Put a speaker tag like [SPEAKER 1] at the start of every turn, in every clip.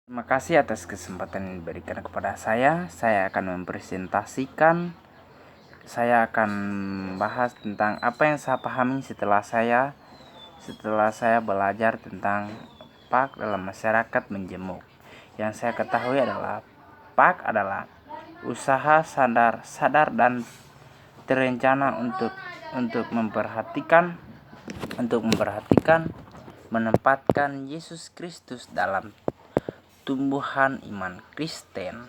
[SPEAKER 1] Terima kasih atas kesempatan yang diberikan kepada saya. Saya akan membahas tentang apa yang saya pahami setelah saya belajar tentang PAK dalam masyarakat menjemuk. Yang saya ketahui adalah PAK adalah usaha sadar dan terencana untuk memperhatikan menempatkan Yesus Kristus dalam tumbuhan iman Kristen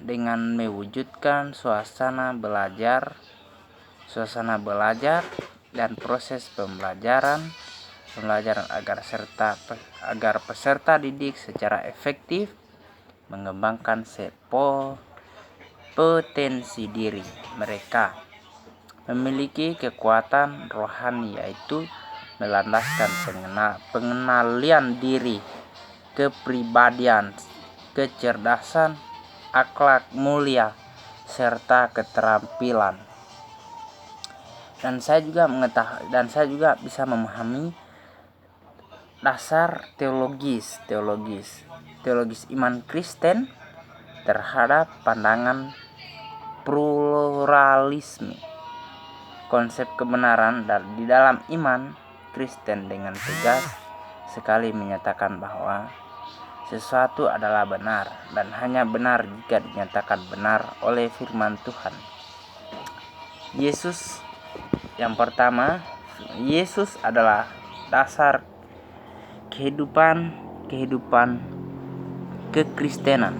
[SPEAKER 1] dengan mewujudkan suasana belajar dan proses pembelajaran agar peserta didik secara efektif mengembangkan potensi diri mereka, memiliki kekuatan rohani, yaitu melandaskan pengenalian diri, kepribadian, kecerdasan, akhlak mulia, serta keterampilan. Dan saya juga bisa memahami dasar teologis iman Kristen terhadap pandangan pluralisme, konsep kebenaran di dalam iman Kristen dengan tegas sekali menyatakan bahwa sesuatu adalah benar dan hanya benar jika dinyatakan benar oleh firman Tuhan. Yang pertama, Yesus adalah dasar kehidupan kekristenan.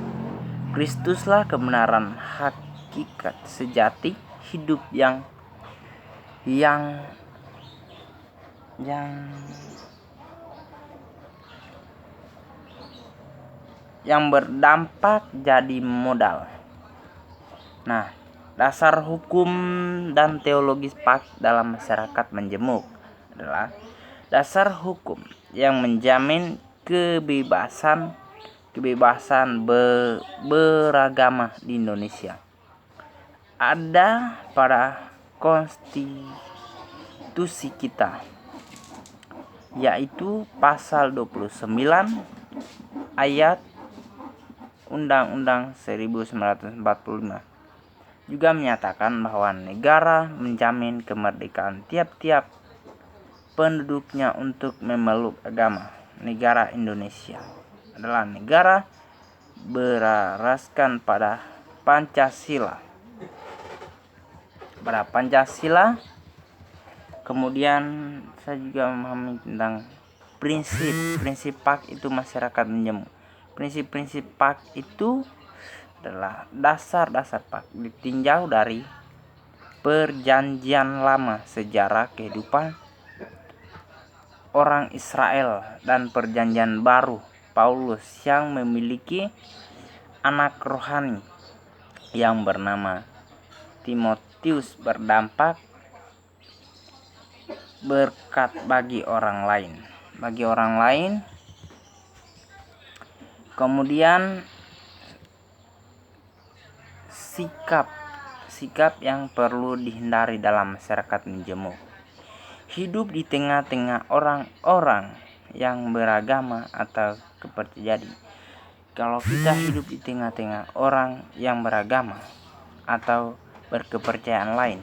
[SPEAKER 1] Kristuslah kebenaran hakikat sejati hidup yang berdampak jadi modal. Nah, dasar hukum dan teologis PAK dalam masyarakat menjemuk adalah dasar hukum yang menjamin kebebasan beragama di Indonesia. Ada pada konstitusi kita, yaitu pasal 29 ayat Undang-Undang 1945 juga menyatakan bahwa negara menjamin kemerdekaan tiap-tiap penduduknya untuk memeluk agama. Negara Indonesia adalah negara berasaskan pada Pancasila. Kemudian saya juga memahami tentang prinsip PAK itu masyarakat menjemuk. Prinsip-prinsip PAK itu adalah dasar-dasar PAK ditinjau dari perjanjian lama, sejarah kehidupan orang Israel, dan perjanjian baru Paulus yang memiliki anak rohani yang bernama Timotius berdampak berkat bagi orang lain. Kemudian sikap yang perlu dihindari dalam masyarakat menjemuk. Hidup di tengah-tengah orang-orang yang beragama atau kepercayaan. Kalau kita hidup di tengah-tengah orang yang beragama atau berkepercayaan lain,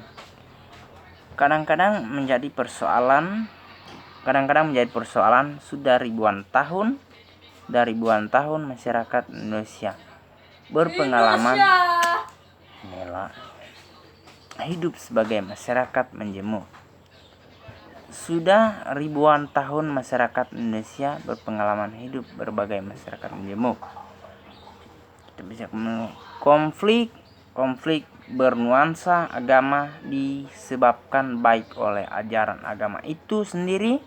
[SPEAKER 1] kadang-kadang menjadi persoalan sudah ribuan tahun masyarakat Indonesia berpengalaman hidup sebagai masyarakat menjemuk. Sudah ribuan tahun masyarakat Indonesia berpengalaman hidup berbagai masyarakat menjemuk. Kita bisa konflik bernuansa agama disebabkan baik oleh ajaran agama itu sendiri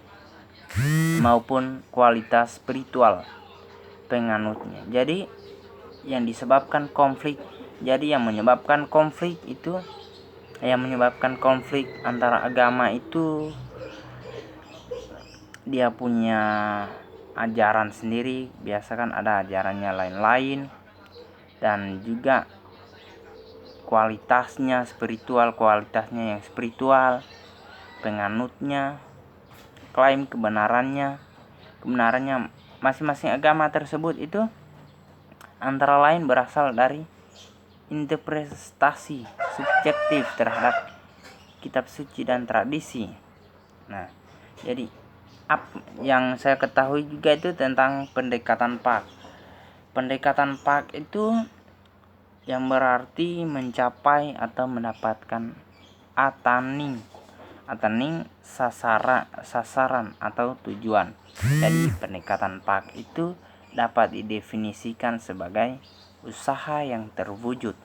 [SPEAKER 1] maupun kualitas spiritual penganutnya. Jadi yang menyebabkan konflik antara agama itu dia punya ajaran sendiri, biasa kan ada ajarannya lain-lain, dan juga kualitasnya yang spiritual, penganutnya klaim kebenarannya masing-masing agama tersebut itu antara lain berasal dari interpretasi subjektif terhadap kitab suci dan tradisi. Nah, jadi yang saya ketahui juga itu tentang pendekatan Pak. Pendekatan Pak itu yang berarti mencapai atau mendapatkan ataning sasaran atau tujuan. Jadi pendekatan Pak itu dapat didefinisikan sebagai usaha yang terwujud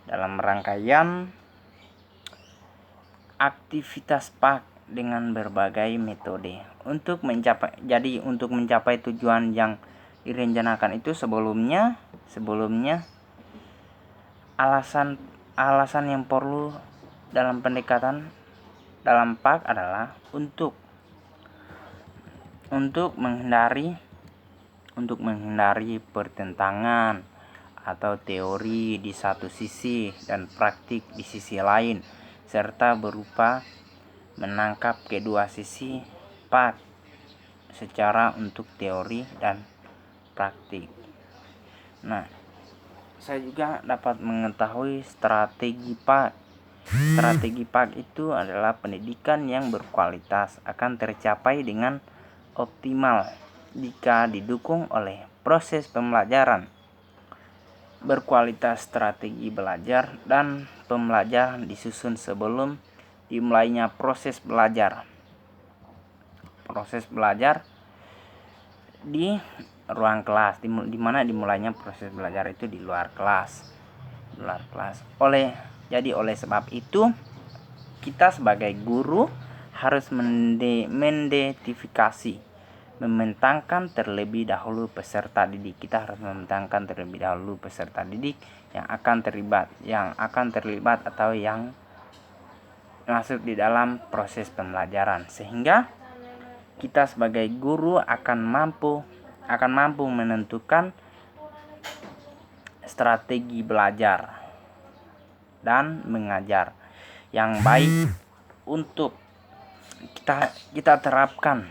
[SPEAKER 1] dalam rangkaian aktivitas Pak dengan berbagai metode untuk mencapai tujuan yang direncanakan itu. Sebelumnya alasan yang perlu dalam pendekatan dalam Pak adalah untuk menghindari pertentangan atau teori di satu sisi dan praktik di sisi lain, serta berupa menangkap kedua sisi Pak secara untuk teori dan praktik. Nah, saya juga dapat mengetahui strategi Pak. Strategi Pak itu adalah pendidikan yang berkualitas akan tercapai dengan optimal jika didukung oleh proses pembelajaran berkualitas. Strategi belajar dan pembelajaran disusun sebelum dimulainya proses belajar di ruang kelas, di mana dimulainya proses belajar itu di luar kelas. Oleh sebab itu, kita sebagai guru harus mendetifikasi, mementangkan terlebih dahulu peserta didik. Kita harus mementangkan terlebih dahulu peserta didik yang akan terlibat atau yang masuk di dalam proses pembelajaran, sehingga kita sebagai guru akan mampu menentukan strategi belajar dan mengajar yang baik untuk kita terapkan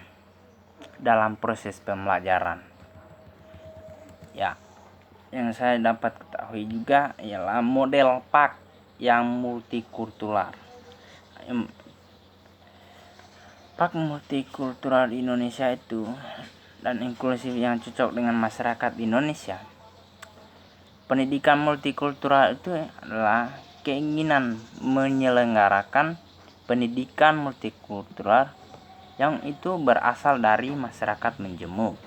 [SPEAKER 1] dalam proses pembelajaran. Ya, yang saya dapat ketahui juga ialah model Pak yang multikultural. Pak multikultural di Indonesia itu dan inklusif yang cocok dengan masyarakat Indonesia. Pendidikan multikultural itu adalah keinginan menyelenggarakan pendidikan multikultural yang itu berasal dari masyarakat menjemuk,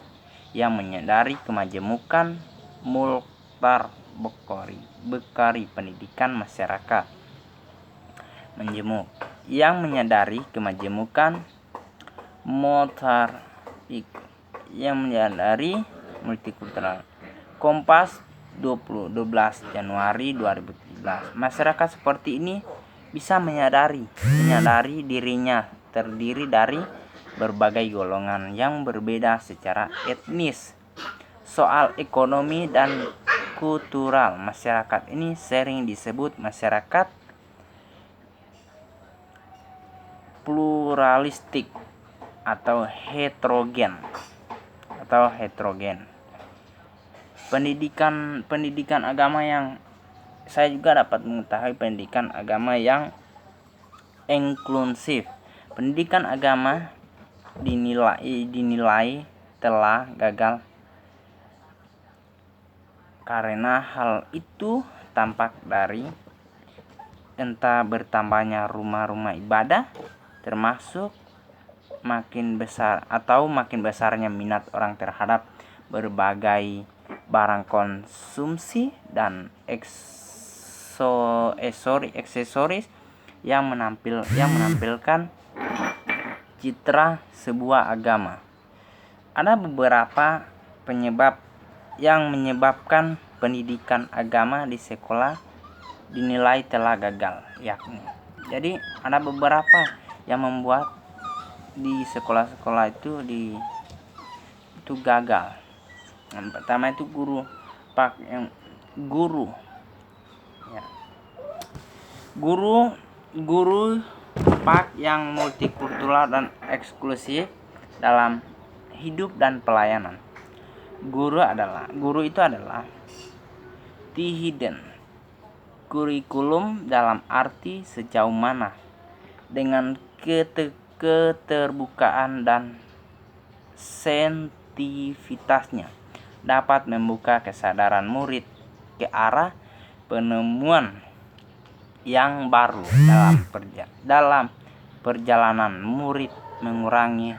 [SPEAKER 1] yang menyadari kemajemukan multar bekari pendidikan masyarakat menjemuk, yang menyadari kemajemukan multar yang menyadari multikultural. Kompas 12 Januari 2017. Masyarakat seperti ini bisa menyadari dirinya terdiri dari berbagai golongan yang berbeda secara etnis, soal ekonomi dan kultural. Masyarakat ini sering disebut masyarakat pluralistik atau heterogen. Pendidikan agama yang saya juga dapat mengetahui pendidikan agama yang inklusif. Pendidikan agama dinilai telah gagal karena hal itu tampak dari entah bertambahnya rumah-rumah ibadah, termasuk makin besarnya minat orang terhadap berbagai barang konsumsi dan aksesoris yang menampilkan citra sebuah agama. Ada beberapa penyebab yang menyebabkan pendidikan agama di sekolah dinilai telah gagal, yakni. Jadi ada beberapa yang membuat di sekolah-sekolah itu gagal. Yang pertama itu guru Pak yang multikultural dan eksklusif dalam hidup dan pelayanan. Guru itu adalah the hidden kurikulum dalam arti sejauh mana dengan keterbukaan dan sensitivitasnya dapat membuka kesadaran murid ke arah penemuan yang baru dalam perjalanan murid mengurangi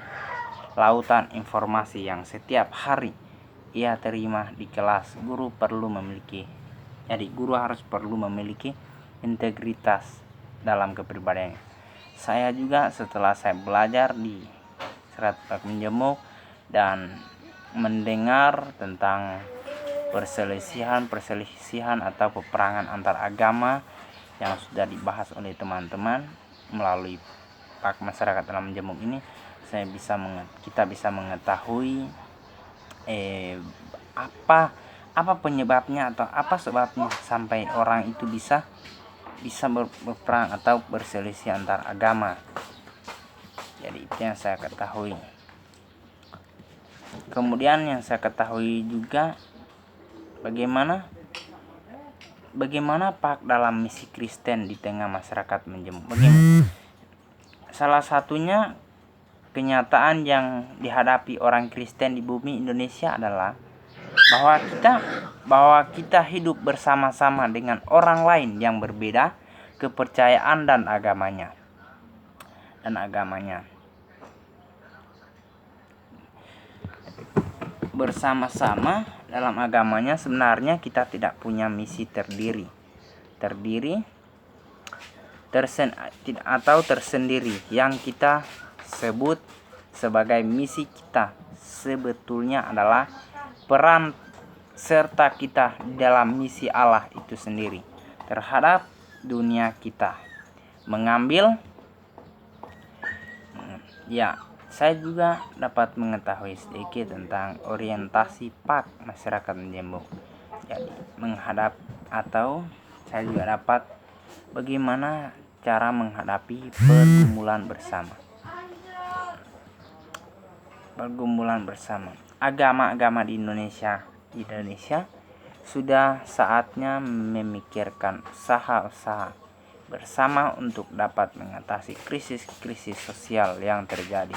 [SPEAKER 1] lautan informasi yang setiap hari ia terima di kelas. Guru harus perlu memiliki integritas dalam kepribadiannya. Saya juga setelah saya belajar di Serat Pak Menjemuk dan mendengar tentang perselisihan atau peperangan antar agama yang sudah dibahas oleh teman-teman melalui Pak Masyarakat dalam Menjemuk ini, kita bisa mengetahui apa penyebabnya atau apa sebabnya sampai orang itu bisa berperang atau berselisih antar agama. Jadi itu yang saya ketahui. Kemudian yang saya ketahui juga bagaimana Pak dalam misi Kristen di tengah masyarakat Menjemuk. Salah satunya kenyataan yang dihadapi orang Kristen di bumi Indonesia adalah bahwa kita hidup bersama-sama dengan orang lain yang berbeda kepercayaan dan agamanya. Bersama-sama dalam agamanya sebenarnya kita tidak punya misi tersendiri yang kita sebut sebagai misi kita. Sebetulnya adalah peran serta kita dalam misi Allah itu sendiri terhadap dunia kita. Saya juga dapat mengetahui sedikit tentang orientasi Pak Masyarakat Menjemuk. Jadi saya juga dapat bagaimana cara menghadapi pergumulan bersama. Agama-agama di Indonesia sudah saatnya memikirkan usaha bersama untuk dapat mengatasi krisis sosial yang terjadi.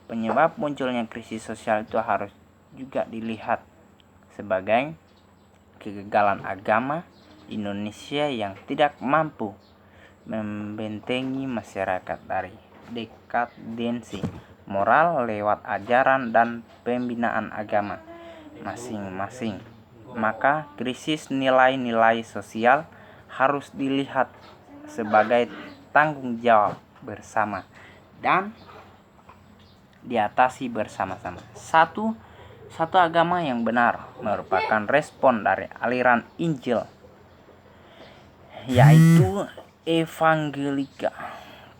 [SPEAKER 1] Penyebab munculnya krisis sosial itu harus juga dilihat sebagai kegagalan agama di Indonesia yang tidak mampu membentengi masyarakat dari dekadensi moral lewat ajaran dan pembinaan agama masing-masing. Maka krisis nilai-nilai sosial harus dilihat sebagai tanggung jawab bersama dan diatasi bersama-sama. Satu agama yang benar merupakan respon dari aliran Injil, yaitu evangelika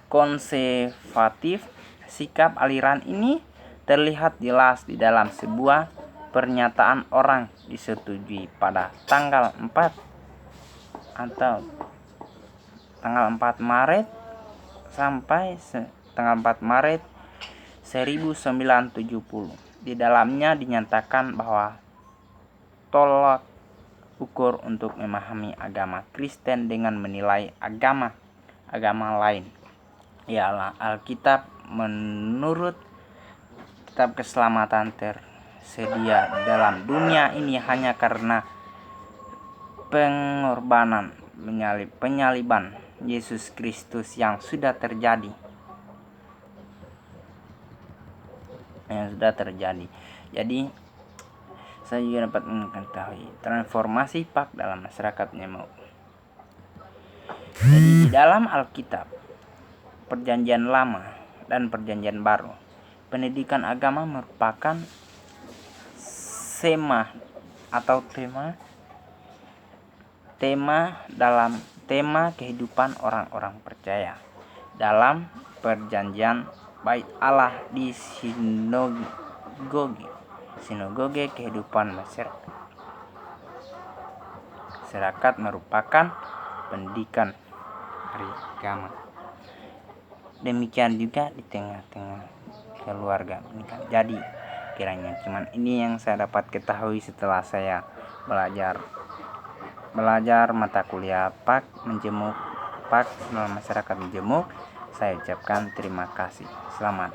[SPEAKER 1] konservatif. Sikap aliran ini terlihat jelas di dalam sebuah pernyataan orang disetujui pada tanggal 4 Maret sampai tanggal 4 Maret 1970. Di dalamnya dinyatakan bahwa tolak ukur untuk memahami agama Kristen dengan menilai agama lain ialah Alkitab menurut kitab keselamatan tersedia dalam dunia ini hanya karena pengorbanan penyaliban Yesus Kristus yang sudah terjadi. Jadi saya juga dapat mengetahui transformasi Pak dalam masyarakat Menjemuk. Jadi di dalam Alkitab Perjanjian Lama dan Perjanjian Baru, pendidikan agama merupakan tema kehidupan orang-orang percaya. Dalam Perjanjian Bait Allah di sinagoge kehidupan masyarakat merupakan pendidikan beragama. Demikian juga di tengah-tengah keluarga menikah. Jadi kiranya cuman ini yang saya dapat ketahui setelah saya belajar mata kuliah Pak dalam masyarakat menjemuk. Saya ucapkan terima kasih. Selamat.